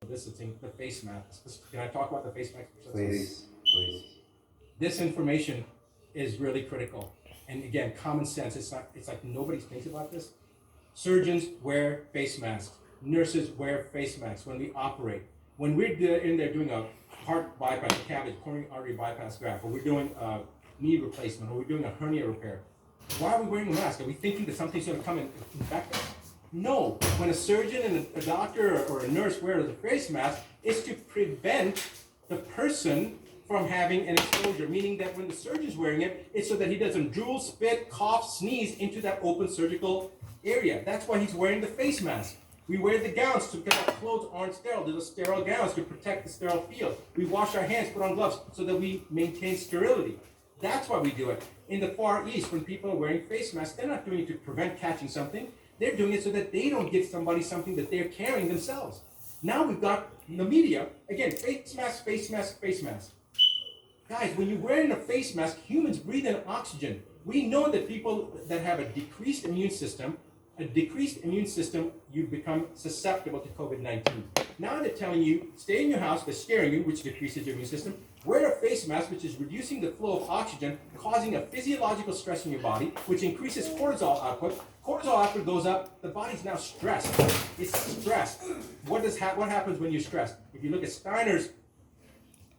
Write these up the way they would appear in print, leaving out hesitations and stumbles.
visiting the face mask. Can I talk about the face mask? Please. This information is really critical. And again, common sense. It's like nobody thinks about this. Surgeons wear face masks. Nurses wear face masks when we operate. When we're in there doing a heart bypass, a CABG, coronary artery bypass graft, or we're doing a knee replacement, or we're doing a hernia repair, why are we wearing a mask? Are we thinking that something's going to come and infect us? No. When a surgeon and a doctor or a nurse wears a face mask, it's to prevent the person from having an exposure, meaning that when the surgeon's wearing it, it's so that he doesn't drool, spit, cough, sneeze into that open surgical area. That's why he's wearing the face mask. We wear the gowns because our clothes aren't sterile. They're sterile gowns to protect the sterile field. We wash our hands, put on gloves so that we maintain sterility. That's why we do it. In the Far East, when people are wearing face masks, they're not doing it to prevent catching something. They're doing it so that they don't give somebody something that they're carrying themselves. Now we've got the media, again, face mask, face mask, face mask. Guys, when you're wearing a face mask, humans breathe in oxygen. We know that people that have a decreased immune system, you become susceptible to COVID-19. Now they're telling you, stay in your house, they're scaring you, which decreases your immune system. Wear a face mask, which is reducing the flow of oxygen, causing a physiological stress in your body, which increases cortisol output. Cortisol output goes up, the body's now stressed. It's stressed. What happens when you're stressed? If you look at Steiner's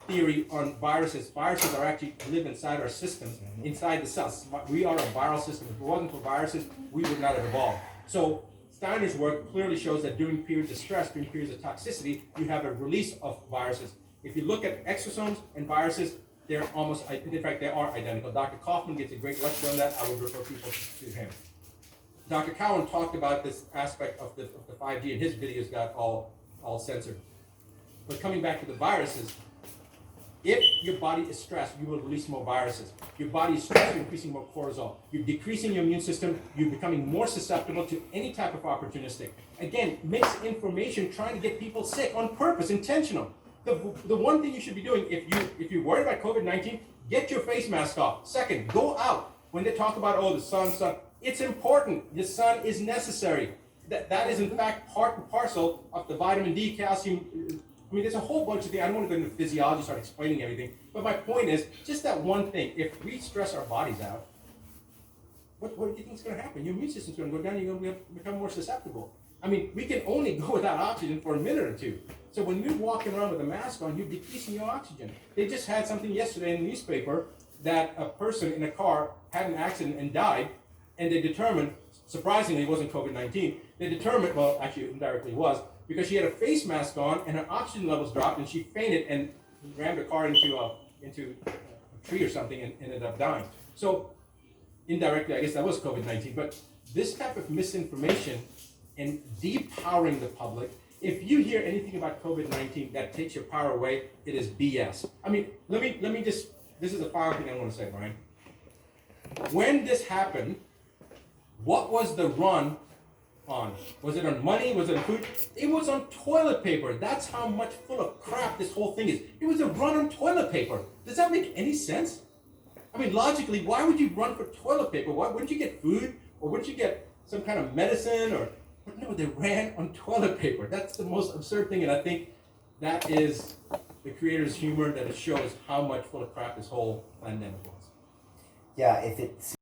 theory on viruses are actually live inside our systems, inside the cells. We are a viral system. If it wasn't for viruses, we would not have evolved. So Steiner's work clearly shows that during periods of stress, during periods of toxicity, you have a release of viruses. If you look at exosomes and viruses, they're almost, in fact, they are identical. Dr. Kaufman gets a great lecture on that. I would refer people to him. Dr. Cowan talked about this aspect of the 5G, and his videos got all censored. But coming back to the viruses, if your body is stressed, you will release more viruses. Your body is stressed, you're increasing more cortisol. You're decreasing your immune system. You're becoming more susceptible to any type of opportunistic. Again, misinformation trying to get people sick on purpose, intentional. The one thing you should be doing if you're worried about COVID-19, get your face mask off. Second, go out. When they talk about, the sun, it's important. The sun is necessary. That is in fact part and parcel of the vitamin D, calcium. I mean, there's a whole bunch of things. I don't want to go into physiology, start explaining everything. But my point is, just that one thing. If we stress our bodies out, what do you think is going to happen? Your immune system's going to go down. You're going to become more susceptible. I mean, we can only go without oxygen for a minute or two. So when you're walking around with a mask on, you're decreasing your oxygen. They just had something yesterday in the newspaper that a person in a car had an accident and died, and they determined, surprisingly, it wasn't COVID-19. They determined, well, actually, it indirectly was, because she had a face mask on and her oxygen levels dropped and she fainted and rammed her car into a tree or something and ended up dying. So indirectly, I guess that was COVID-19. But this type of misinformation and depowering the public, if you hear anything about COVID-19 that takes your power away, it is BS. I mean, let me just, this is the final thing I want to say, Brian. When this happened, what was the run on? Was it on money? Was it on food? It was on toilet paper. That's how much full of crap this whole thing is. It was a run on toilet paper. Does that make any sense? I mean, logically, why would you run for toilet paper? Why wouldn't you get food? Or wouldn't you get some kind of medicine? But no, they ran on toilet paper. That's the most absurd thing, and I think that is the creator's humor, that it shows how much full of crap this whole pandemic was. Yeah, if it's